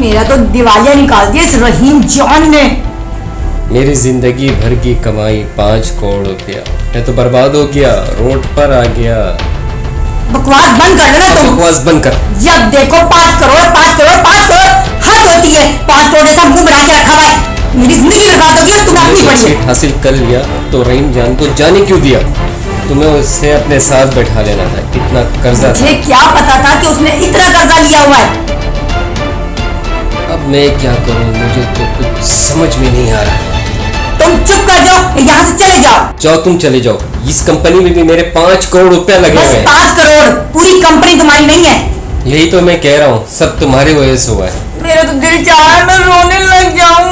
मेरा तो दिवालिया निकाल दिया इस रहीम जान ने। मेरी जिंदगी भर की कमाई 5 करोड़ रुपया, मैं तो बर्बाद हो गया, रोड पर आ गया। बकवास बंद कर देना तुम। बकवास बंद कर। जब देखो 5 करोड़ 5 करोड़ 5 करोड़, हद होती है। 5 करोड़ ऐसा मुंह बना के रखा हुआ है, मेरी जिंदगी बर्बाद होगी और तुम्हें अपनी पड़ी है। हासिल कर लिया तो रहीम जान को जाने क्यों दिया? तुम्हें उससे अपने साथ बैठा लेना था, कितना कर्जा था। मुझे क्या पता था कि उसने इतना कर्जा लिया हुआ है। अब मैं क्या करूं, मुझे तो कुछ समझ में नहीं आ रहा। तुम चुप कर जाओ, यहाँ से चले जाओ। जाओ, तुम चले जाओ। इस कंपनी में भी मेरे 5 करोड़ रुपया लगे हुए हैं। 5 करोड़, पूरी कंपनी तुम्हारी नहीं है। यही तो मैं कह रहा हूँ, सब तुम्हारे वजह से हुआ है। मेरा तो दिल चाह रहा है मैं रोने लग जाऊं।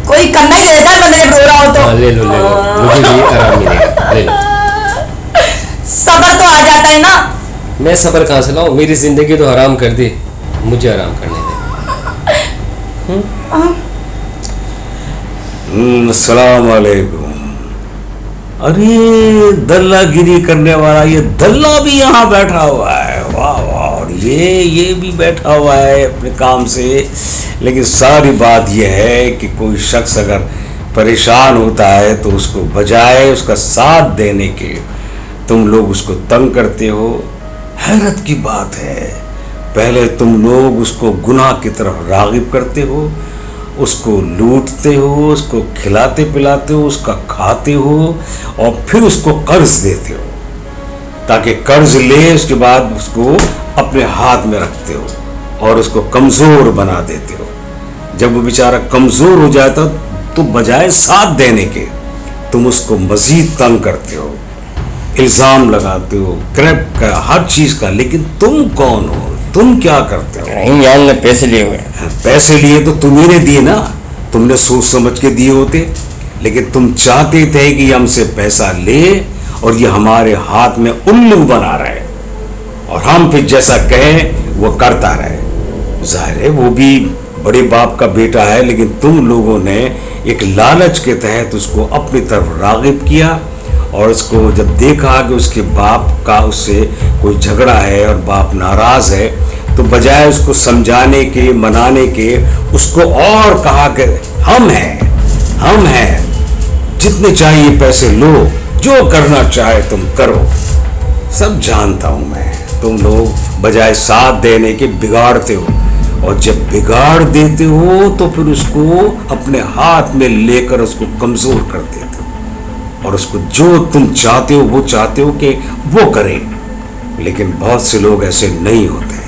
कोई कंधा ही रहता है मैं जब रो रहा हो तो। ले लो, मुझे भी आराम मिलेगा, ले लो। सब्र तो आ जाता है ना। मैं सब्र कहाँ से लाऊं? मेरी जिंदगी तो हराम कर दी, मुझे आराम करने दे। अस्सलाम वालेकुम। अरे दल्लागिरी करने वाला ये दल्ला भी यहाँ बैठा हुआ है। वाह वाह। और ये भी बैठा हुआ है अपने काम से। लेकिन सारी बात यह है कि कोई शख्स अगर परेशान होता है तो उसको बजाय उसका साथ देने के तुम लोग उसको तंग करते हो। हैरत की बात है, पहले तुम लोग उसको गुनाह की तरफ रागिब करते हो, उसको लूटते हो, उसको खिलाते पिलाते हो, उसका खाते हो और फिर उसको कर्ज देते हो ताकि कर्ज ले, उसके बाद उसको अपने हाथ में रखते हो और उसको कमज़ोर बना देते हो। जब वो बेचारा कमज़ोर हो जाता तो बजाय साथ देने के तुम उसको मज़ीद तंग करते हो, इल्ज़ाम लगाते हो, क्रैप का, हर चीज़ का। लेकिन तुम कौन हो? तुम क्या करते हो? रहीम जान ने पैसे लिए हुए। पैसे लिए तो तुम्ही ने दिए ना, तुमने सोच समझ के दिए होते। लेकिन तुम चाहते थे कि हमसे पैसा ले और ये हमारे हाथ में उल्लू बना रहे और हम फिर जैसा कहें वो करता रहे। जाहिर है वो भी बड़े बाप का बेटा है, लेकिन तुम लोगों ने एक लालच के तहत उसको अपनी तरफ रागिब किया और उसको जब देखा कि उसके बाप का उससे कोई झगड़ा है और बाप नाराज है तो बजाय उसको समझाने के, मनाने के, उसको और कहा कि हम हैं, जितने चाहिए पैसे लो, जो करना चाहे तुम करो। सब जानता हूं मैं, तुम लोग बजाय साथ देने के बिगाड़ते हो और जब बिगाड़ देते हो तो फिर उसको अपने हाथ में लेकर उसको कमजोर कर देते हो और उसको जो तुम चाहते हो वो चाहते हो कि वो करे। लेकिन बहुत से लोग ऐसे नहीं होते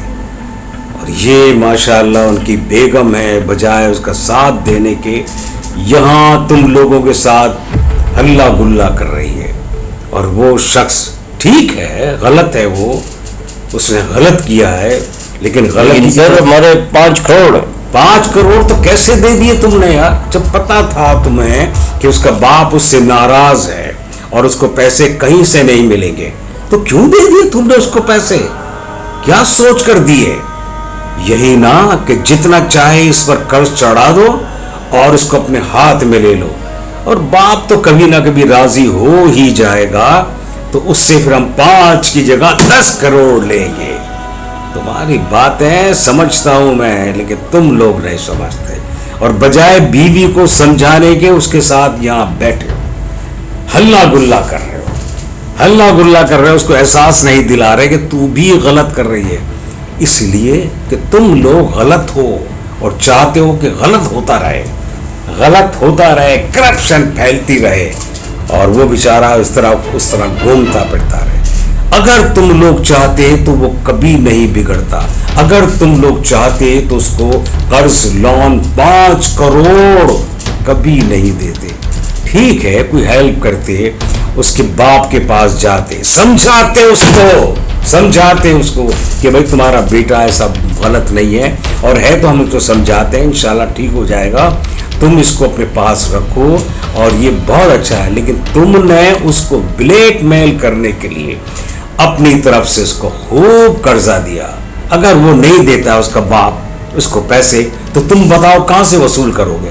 और ये माशाअल्लाह उनकी बेगम है, बजाय उसका साथ देने के यहाँ तुम लोगों के साथ हल्ला गुल्ला कर रही है। और वो शख्स ठीक है, गलत है, वो उसने गलत किया है, लेकिन गलत सर हमारे 5 करोड़ 5 करोड़ तो कैसे दे दिए तुमने यार? जब पता था तुम्हें कि उसका बाप उससे नाराज है और उसको पैसे कहीं से नहीं मिलेंगे तो क्यों दे दिए तुमने उसको पैसे? क्या सोच कर दिए? यही ना कि जितना चाहे इस पर कर्ज चढ़ा दो और उसको अपने हाथ में ले लो और बाप तो कभी ना कभी राजी हो ही जाएगा, तो उससे फिर हम 5 की जगह 10 करोड़ लेंगे। तुम्हारी बातें समझता हूं मैं, लेकिन तुम लोग नहीं समझते और बजाय बीवी को समझाने के उसके साथ यहां बैठे हो, हल्ला गुल्ला कर रहे हो, उसको एहसास नहीं दिला रहे कि तू भी गलत कर रही है, इसलिए कि तुम लोग गलत हो और चाहते हो कि गलत होता रहे, करप्शन फैलती रहे और वो बेचारा उस तरह घूमता फिरता रहे। अगर तुम लोग चाहते तो वो कभी नहीं बिगड़ता। अगर तुम लोग चाहते तो उसको कर्ज लोन 5 करोड़ कभी नहीं देते। ठीक है, कोई हेल्प करते, उसके बाप के पास जाते, समझाते उसको कि भाई तुम्हारा बेटा ऐसा गलत नहीं है और है तो हम उसको समझाते हैं, इंशाल्लाह ठीक हो जाएगा, तुम इसको अपने पास रखो और ये बहुत अच्छा है। लेकिन तुमने उसको ब्लैकमेल करने के लिए अपनी तरफ से उसको खूब कर्जा दिया। अगर वो नहीं देता उसका बाप उसको पैसे तो तुम बताओ कहां से वसूल करोगे?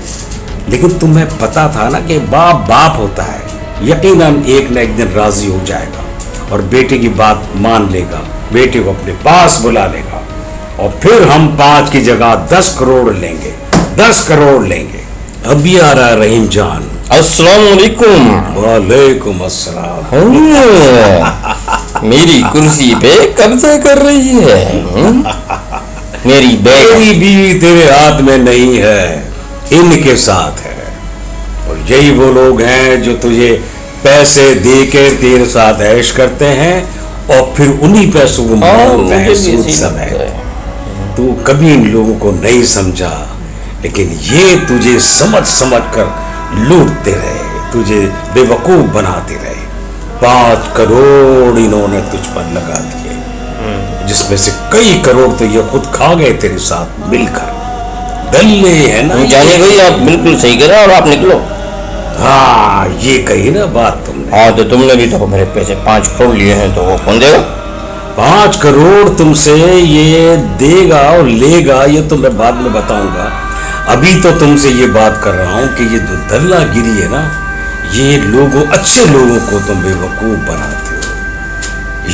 लेकिन तुम्हें पता था ना कि बाप होता है, यकीनन एक न एक दिन राजी हो जाएगा और बेटे की बात मान लेगा बेटे को अपने पास बुला लेगा और फिर हम 5 की जगह 10 करोड़ लेंगे, 10 करोड़ लेंगे। अभी आ रहा है रहीम जान। अस्सलाम वालेकुम। वालेकुम अस्सलाम। मेरी कुर्सी पे कब्जा कर रही है। मेरी तेरी बीवी तेरे हाथ में नहीं है, इनके साथ है। और यही वो लोग हैं जो तुझे पैसे देकर तेरे साथ ऐश करते हैं और फिर उन्हीं पैसों को मांगते हैं सूद समेत। तू कभी इन लोगों को नहीं समझा, लेकिन ये तुझे समझ समझ कर लूटते रहे, तुझे बेवकूफ बनाते रहे। 5 करोड़ इन्होंने तुझ पर लगा दिए, जिसमें से कई करोड़ तो ये खुद खा गए तेरे साथ मिलकर। दल्ले है ना जाने भाई, आप बिल्कुल सही कह रहे हो और आप निकलो। हाँ, ये कही ना बात तुमने। हाँ, तो तुमने भी तो मेरे पैसे 5 करोड़ लिए हैं, तो वो कौन देगा? 5 करोड़ तुमसे ये देगा और लेगा, ये तो मैं बाद में बताऊंगा। अभी तो तुमसे ये बात कर रहा हूं कि ये जो दल्लागिरी है ना, ये अच्छे लोगों को तुम बेवकूफ बनाते हो।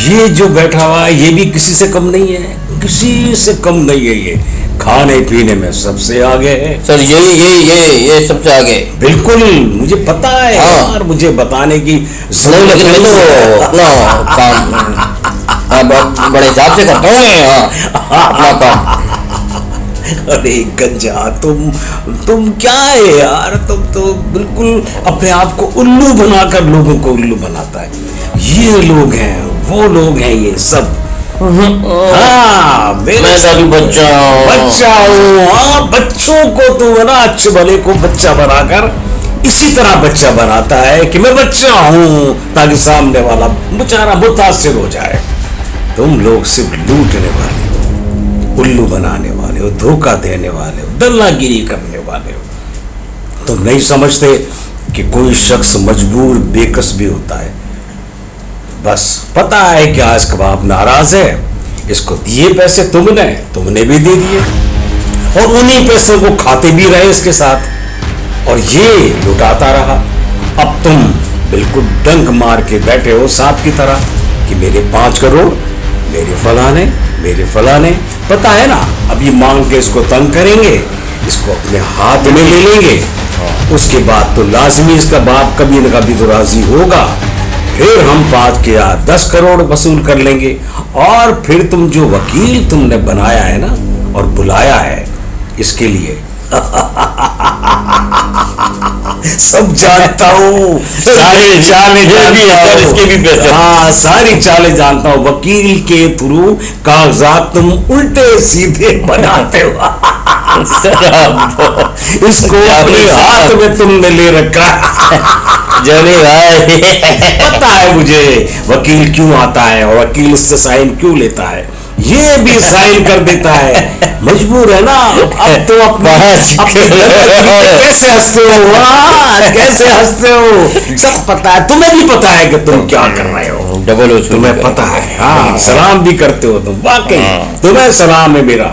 ये जो बैठा हुआ है ये भी किसी से कम नहीं है, किसी से कम नहीं है। ये खाने पीने में सबसे आगे है। सर ये सबसे आगे। बिल्कुल, मुझे पता है। हाँ। यार, मुझे बताने की नहीं, लेकिन मैं तो अपना काम बड़े हिसाब से करता हूँ। अपना काम। अरे गंजा, तुम क्या है यार, तुम तो बिल्कुल अपने आप को उल्लू बनाकर लोगों को उल्लू बनाता है। ये लोग हैं, वो लोग हैं ये सब। हाँ, मैं सभी बच्चा हूँ। हाँ, बच्चों को तुम है ना अच्छे भले को बच्चा बनाकर इसी तरह बच्चा बनाता है कि मैं बच्चा हूँ, ताकि सामने वाला बेचारा मुतासिर हो जाए। तुम लोग सिर्फ लूटने वाले हो, उल्लू बनाने वाले हो, धोखा देने वाले हो, दल्लागिरी करने वाले हो। तुम नहीं समझते कि कोई शख्स मजबूर बेकस भी होता है। बस पता है कि आज कबाब नाराज है, इसको दिए पैसे तुमने भी दे दिए और उन्हीं पैसों को खाते भी रहे इसके साथ, और ये लुटाता रहा। अब तुम बिल्कुल डंक मार के बैठे हो सांप की तरह कि मेरे 5 करोड़, मेरे फलाने। पता है ना, अभी मांग के इसको तंग करेंगे, इसको अपने हाथ में ले लेंगे। उसके बाद तो लाजमी इसका बाप कभी न कभी तो राजी होगा। फिर हम 5 के 10 करोड़ वसूल कर लेंगे। और फिर तुम जो वकील तुमने बनाया है ना और बुलाया है इसके लिए सब जानता हूँ, सारी चालें जानता हूँ। इसके भी पैसे। हाँ, सारी चालें जानता हूँ। वकील के थ्रू कागजात तुम उल्टे सीधे बनाते हो। इसको अपने हाथ में तुमने ले रखा है। जनी भाई, पता है मुझे वकील क्यों आता है और वकील इससे साइन क्यों लेता है। ये भी साइन कर देता है, मजबूर है ना। अब तो कैसे हंसते हो, कैसे हंसते हो, सब पता है। तुम्हें भी पता है कि तुम क्या कर रहे हो, डबल तुम्हें पता है। हाँ, सलाम भी करते हो तुम, वाकई तुम्हें सलाम है मेरा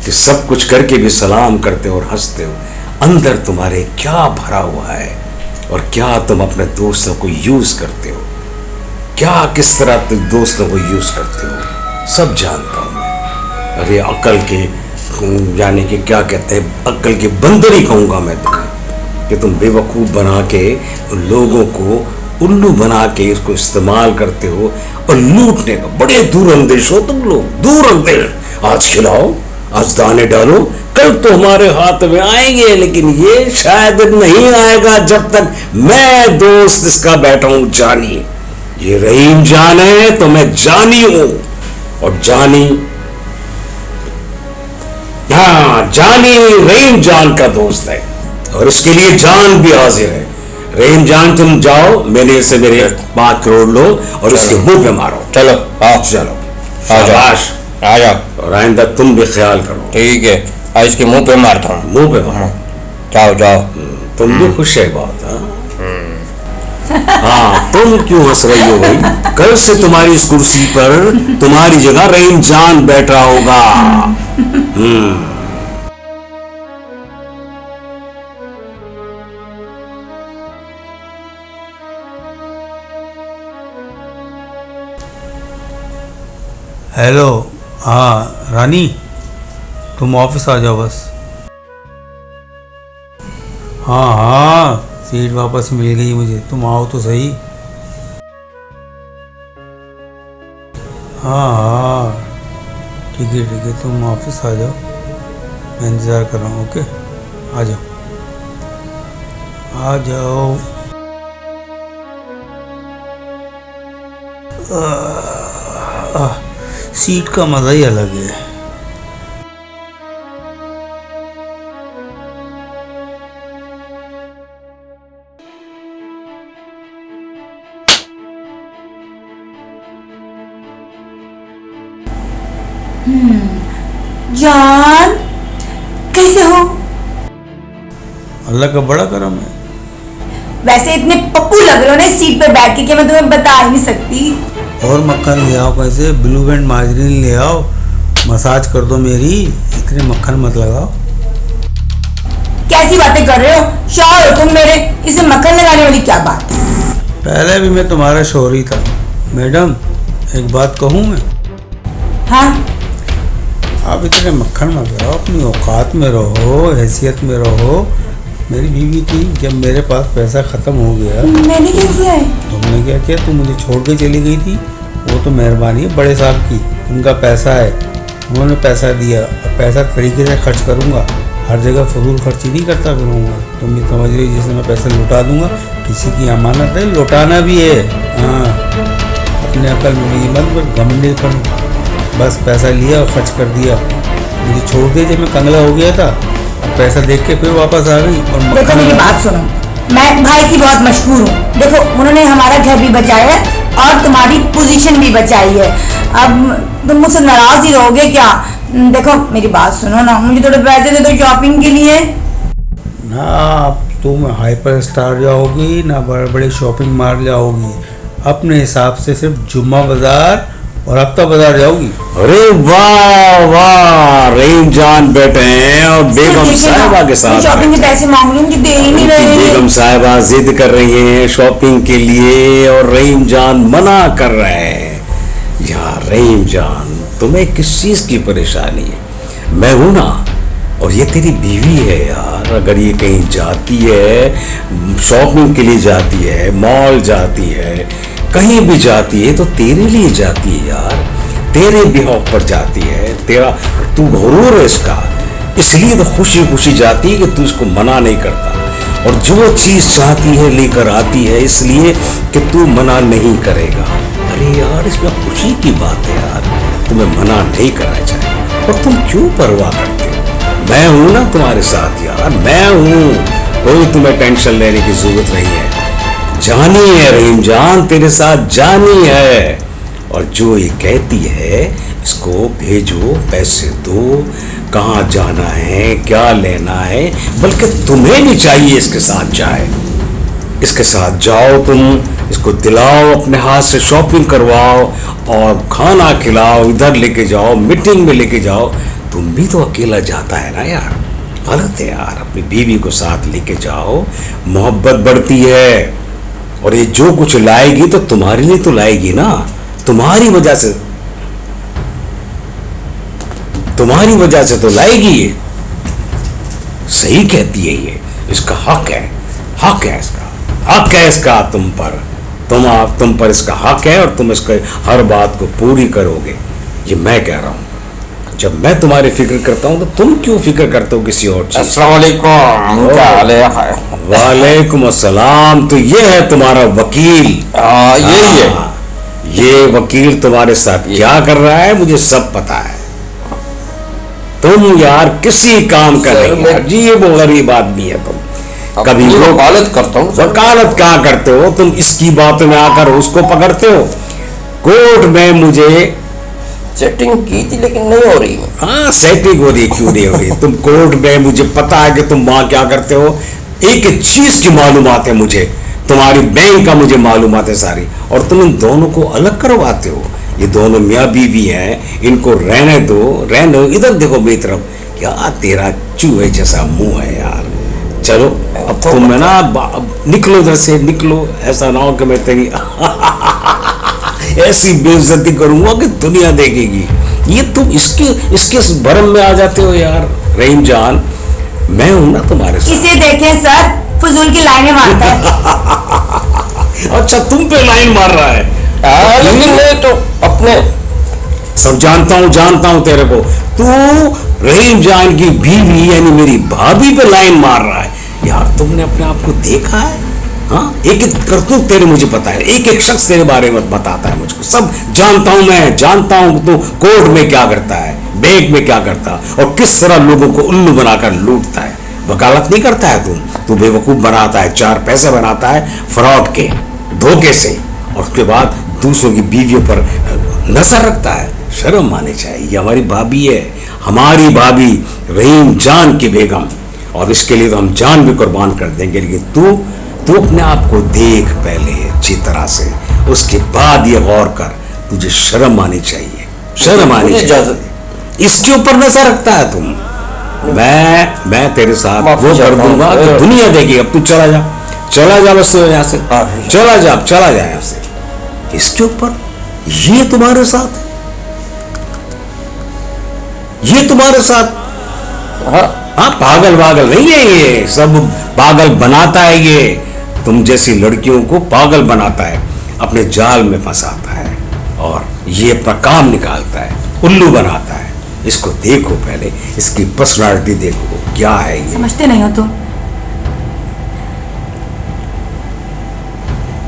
कि सब कुछ करके भी सलाम करते हो और हंसते हो। अंदर तुम्हारे क्या भरा हुआ है और क्या तुम अपने दोस्तों को यूज करते हो, क्या किस तरह तुम दोस्तों को यूज करते हो, सब जानता हूं मैं। अरे अक्ल के यानी कि क्या कहते हैं, अक्ल के बंदर ही कहूंगा मैं तुम्हें कि तुम बेवकूफ बना के लोगों को उल्लू बना के इसको इस्तेमाल करते हो और लूटने का। बड़े दूर अंदेश हो तुम लोग, दूर अंदेश। आज खिलाओ, आज दाने डालो, कल तो हमारे हाथ में आएंगे, लेकिन ये शायद नहीं आएगा जब तक मैं दोस्त इसका बैठा हूं जानी। ये रहीम जान है तो मैं जानी हूं, और जानी, हाँ, जानी रहीम जान का दोस्त है और इसके लिए जान भी हाजिर है। रहीम जान, तुम जाओ, मेरे से मेरे 5 करोड़ लो और इसके मुंह पे मारो। चलो, हाँ चलो, शाबाश, आ जाओ। और आइंदा तुम भी ख्याल करो। ठीक है, आज इसके मुंह पे मारता हूँ। मुंह पे मारो। जाओ जाओ। तुम भी खुश है बहुत। हाँ, तुम क्यों हंस रही हो भाई? कल से तुम्हारी इस कुर्सी पर तुम्हारी जगह रहीम जान बैठा होगा। हेलो, हाँ रानी, तुम ऑफिस आ जाओ बस। हाँ हाँ, सीट वापस मिल गई मुझे, तुम आओ तो सही। हाँ हाँ ठीक है, तुम ऑफिस आ जाओ, मैं इंतज़ार कर रहा हूँ। ओके, आ जाओ आ जाओ। सीट का मज़ा ही अलग है। जान, कैसे हो? अल्लाह का बड़ा करम है। वैसे इतने पप्पू लग रहे हो ना इस सीट पे बैठ के कि मैं तुम्हें बता ही नहीं सकती। और मक्खन ले आओ, कैसे ब्लू बैंड मार्जरीन ले आओ, मसाज कर दो मेरी। इतने मक्खन मत लगाओ। कैसी बातें कर रहे हो? शौहर हो तुम मेरे, इसे मक्खन लगाने वाली क्या बात है? पहले भी मैं तुम्हारा शौहर ही था। मैडम, एक बात कहूँ मैं? हाँ, आप इतने मक्खन मत लगाओ, अपनी औकात में रहो, हैसियत में रहो। मेरी बीवी थी, जब मेरे पास पैसा ख़त्म हो गया। मैंने क्या किया है? तुमने क्या किया? तुम मुझे छोड़ के चली गई थी। वो तो मेहरबानी है बड़े साहब की, उनका पैसा है, उन्होंने पैसा दिया। अब पैसा तरीके से खर्च करूँगा, हर जगह फजूल खर्ची नहीं करता फिरूँगा। तुम ये समझ रही, जैसे मैं पैसा लुटा दूँगा। किसी की अमानत है, लौटाना भी है। हाँ, अपने अकल में नहीं मत घमंडी पर, बस पैसा लिया और खर्च कर दिया। मुझे छोड़ के जब मैं कंगला हो गया था, अब पैसा देख के फिर वापस आ गई। और देखो मेरी बात सुनो, मैं भाई की बहुत मशहूर हूँ। देखो उन्होंने हमारा घर भी बचाया है और तुम्हारी पोजीशन भी बचाई है। अब तुम मुझसे नाराज ही रहोगे क्या? देखो मेरी बात सुनो ना, मुझे थोड़े पैसे दे दो शॉपिंग के लिए। ना अब तुम हाइपर स्टार जाओगी, ना बड़े बड़े शॉपिंग मॉल जाओगी। अपने हिसाब से सिर्फ जुम्मा बाजार और हफ्ता बाजार जाओगी। अरे वाह वाह, रहीम जान बैठे हैं और बेगम साहिबा के साथ। शॉपिंग के पैसे मांग रही हूँ, मुझे दे ही नहीं रहे। बेगम साहिबा जिद कर रही हैं शॉपिंग के लिए और रहीम जान मना कर रहे हैं। यार रहीम जान, तुम्हें किस चीज की परेशानी है? मैं हूं ना, और ये तेरी बीवी है यार। अगर ये कहीं जाती है, शॉपिंग के लिए जाती है, मॉल जाती है, कहीं भी जाती है, तो तेरे लिए जाती है यार, तेरे बिहाव पर जाती है। तेरा तू गुरूर है इसका, इसलिए तो खुशी खुशी जाती है कि तू इसको मना नहीं करता। और जो चीज चाहती है लेकर आती है, इसलिए कि तू मना नहीं करेगा। अरे यार, इसमें खुशी की बात है यार, तुम्हें मना नहीं करना चाहिए। और तुम क्यों परवाह करते हो? मैं हूं ना तुम्हारे साथ यार, मैं हूं। कोई तुम्हें टेंशन लेने की जरूरत नहीं है। जानी है रहीम जान, तेरे साथ जानी है। और जो ये कहती है, इसको भेजो, पैसे दो, कहाँ जाना है, क्या लेना है, बल्कि तुम्हें भी चाहिए इसके साथ जाए। इसके साथ जाओ, तुम इसको दिलाओ, अपने हाथ से शॉपिंग करवाओ और खाना खिलाओ, इधर लेके जाओ, मीटिंग में लेके जाओ। तुम भी तो अकेला जाता है ना यार, गलत है यार। अपनी बीवी को साथ लेके जाओ, मोहब्बत बढ़ती है। और ये जो कुछ लाएगी तो तुम्हारे लिए तो लाएगी ना, तुम्हारी वजह से तो लाएगी ये। सही कहती है ये, इसका हक है, हक है इसका, हक है इसका तुम पर, तुम पर इसका हक है और तुम इसके हर बात को पूरी करोगे। ये मैं कह रहा हूं। जब मैं तुम्हारी फिक्र करता हूं तो तुम क्यों फिक्र करते हो किसी और चीज? अस्सलाम वालेकुम, क्या हाल है? वालेकुम अस्सलाम। तो ये है तुम्हारा वकील। ये वकील तुम्हारे साथ क्या कर रहा है मुझे सब पता है। तुम यार किसी काम का नहीं यार, जी ये वो गरीब आदमी है तुम। कभी वकालत करता हूँ। वकालत क्या करते हो तुम? इसकी बातों में आकर उसको पकड़ते हो। कोर्ट में मुझे सेटिंग की थी लेकिन नहीं हो रही। हाँ, सेटिंग हो रही, क्यों नहीं हो रही? तुम कोर्ट में, मुझे पता है कि तुम वहां क्या करते हो। एक एक चीज की मालूमात है मुझे, तुम्हारी बैंक का मुझे मालूमात है सारी। और तुम इन दोनों को अलग करवाते हो। ये दोनों मियाँ बीवी हैं, इनको रहने दो, रहने। इधर देखो मेरी तरफ, क्या तेरा चूहे जैसा मुंह है यार। चलो अब तुम है ना, निकलो इधर से, निकलो। ऐसा ना हो कि मैं तेरी ऐसी बेइज्जती करूंगा कि दुनिया देखेगी। ये तुम इसके भरम में आ जाते हो यार। रहीम जान, मैं हूं ना तुम्हारे साथ। इसे देखें सर, फजूल की लाइनें मारता है। अच्छा, तुम पे लाइन मार रहा है। लेकिन मैं तो अपने सब जानता हूं तेरे को। तू रहीम जान की बीवी यानी मेरी भाभी पे लाइन मार रहा है। यार तुमने अपने आप को देखा है? हाँ, एक एक करतूत तेरे मुझे पता है, एक एक शख्स तेरे बारे में बताता है मुझको। सब जानता हूं मैं, जानता हूं तू कोर्ट में क्या करता है, बैंक में क्या करता है, और किस तरह लोगों को उल्लू बनाकर लूटता है। वकालत नहीं करता है तू बेवकूफ बनाता है, 4 पैसे बनाता है फ्रॉड के, धोखे से, और उसके बाद दूसरों की बीवियों पर नजर रखता है। शर्म आनी चाहिए। हमारी भाभी है, हमारी भाभी रहीम जान की बेगम, और इसके लिए तो हम जान भी कुर्बान कर देंगे। लेकिन तू अपने आप को देख पहले अच्छी तरह से, उसके बाद ये गौर कर। तुझे शर्म आनी चाहिए, शर्म आनी चाहिए। इसके ऊपर नजर रखता है तुम। मैं तेरे साथ वो कर दूंगा कि दुनिया देगी। अब तू चला जा बस यहाँ से, चला जा यहाँ से। इसके ऊपर ये तुम्हारे साथ हाँ, पागल नहीं है ये, सब पागल बनाता है ये। तुम जैसी लड़कियों को पागल बनाता है, अपने जाल में फंसाता है, और ये अपना काम निकालता है, उल्लू बनाता है। इसको देखो पहले, इसकी पर्सनालिटी देखो क्या है ये। समझते नहीं हो तुम।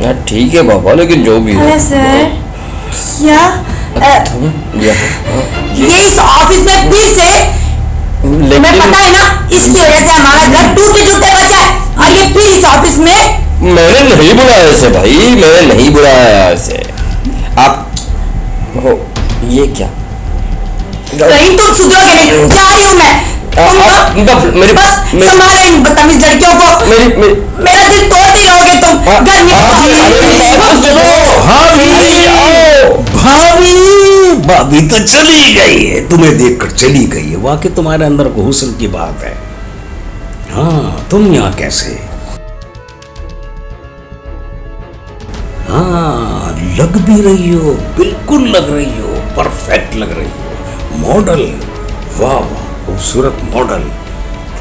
यार ठीक है बाबा, लेकिन जो भी अरे सर, क्या ये इस ऑफिस में फिर से, तुम्हें पता है ना, इसकी वजह से हमारा घर टूटते बचा है, और ये फिर इस ऑफिस में। मैंने नहीं बुलाया इसे भाई, मैंने नहीं बुलाया इसे। आप हो ये क्या? कहीं तुम सुधरोगे नहीं, जा रही हूँ मैं। बस संभालो इन बदतमीज लड़कियों को। मेरा दिल तोड़ ही लोगे तुम। घर भाभी तो चली गई है, तुम्हें देखकर चली गई है। वाकई तुम्हारे अंदर को हुस्न की बात है। हाँ, तुम यहाँ कैसे? हाँ, लग भी रही हो, बिल्कुल लग रही हो, परफेक्ट लग रही हो, मॉडल। वाह वाह, खूबसूरत मॉडल।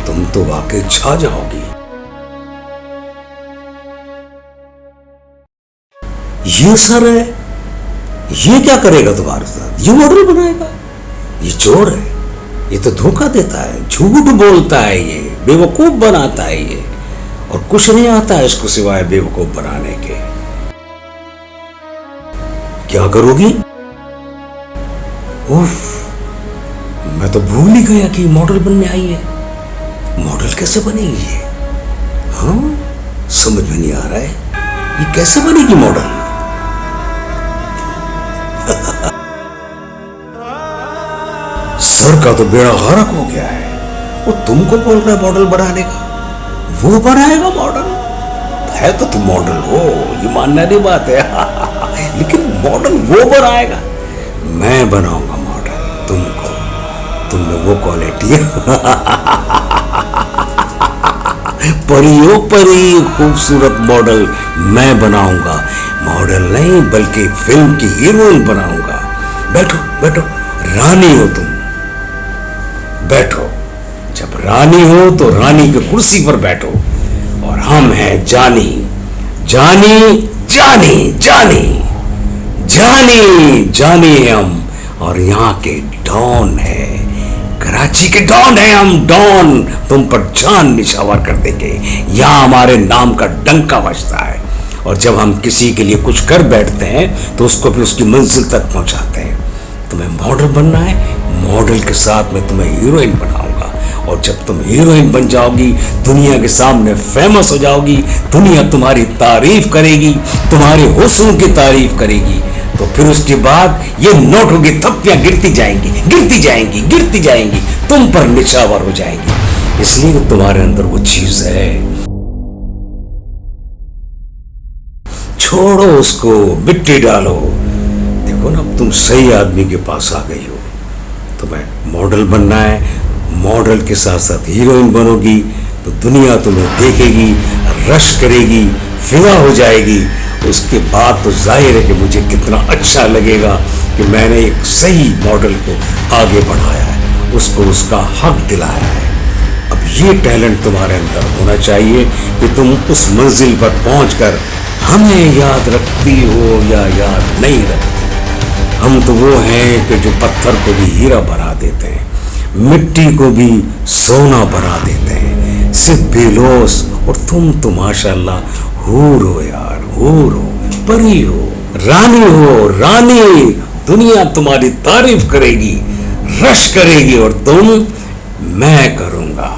तुम तो वाकई छा जाओगी। ये सर है, ये क्या करेगा तुम्हारे साथ? ये मॉडल बनाएगा? ये चोर है, ये तो धोखा देता है, झूठ बोलता है, ये बेवकूफ बनाता है ये, और कुछ नहीं आता है इसको सिवाय बेवकूफ बनाने के। क्या करोगी? उफ, मैं तो भूल ही गया कि मॉडल बनने आई है। मॉडल कैसे बनेगी ये? हाँ, समझ में नहीं आ रहा है, ये कैसे बनेगी मॉडल? सर का तो बेड़ा गर्क हो गया है। वो तुमको बोल रहा है मॉडल बनाने का, वो बनाएगा मॉडल? है तो तुम मॉडल हो, ये मानने वाली बात है। लेकिन मॉडल वो बनाएगा, मैं बनाऊंगा मॉडल तुमको। तुम में वो क्वालिटी है। परी खूबसूरत मॉडल मैं बनाऊंगा। मॉडल नहीं बल्कि फिल्म की हीरोइन बनाऊंगा। बैठो बैठो, रानी हो तुम, बैठो। जब रानी हो तो रानी की कुर्सी पर बैठो, और हम हैं जानी जानी जानी जानी जानी जानी है हम, और यहाँ के डॉन है, कराची के डॉन है हम, डॉन। तुम पर जान निछावर कर देंगे। यहाँ हमारे नाम का डंका बजता है, और जब हम किसी के लिए कुछ कर बैठते हैं तो उसको फिर उसकी मंजिल तक पहुंचाते हैं। तुम्हें मॉडल बनना है, मॉडल के साथ में तुम्हें हीरोइन बनाऊंगा, और जब तुम हीरोइन बन जाओगी, दुनिया के सामने फेमस हो जाओगी, दुनिया तुम्हारी तारीफ करेगी, तुम्हारे हुस्न की तारीफ करेगी, तो फिर उसके बाद ये नोटों की थप्पियां गिरती जाएंगी, गिरती जाएंगी, गिरती जाएंगी, तुम पर निछावर हो जाएंगी। इसलिए तुम्हारे अंदर वो चीज है। छोड़ो उसको, मिट्टी डालो। देखो ना, तुम सही आदमी के पास आ गई हो। तुम्हें मॉडल बनना है, मॉडल के साथ साथ हीरोइन बनोगी, तो दुनिया तुम्हें देखेगी, रश करेगी, फिदा हो जाएगी, तो इसके बाद तो जाहिर है कि मुझे कितना अच्छा लगेगा कि मैंने एक सही मॉडल को आगे बढ़ाया है, उसको उसका हक दिलाया है। अब ये टैलेंट तुम्हारे अंदर होना चाहिए कि तुम उस मंजिल पर पहुंचकर हमें याद रखती हो या याद नहीं रखती। हम तो वो हैं कि जो पत्थर को भी हीरा बना देते हैं, मिट्टी को भी सोना बना देते हैं, सिर्फ बेलोस। और तुम तो माशाल्लाह हूर हो यार, हूर हो, परी हो, रानी हो, रानी। दुनिया तुम्हारी तारीफ करेगी, रश करेगी, और तुम मैं करूंगा।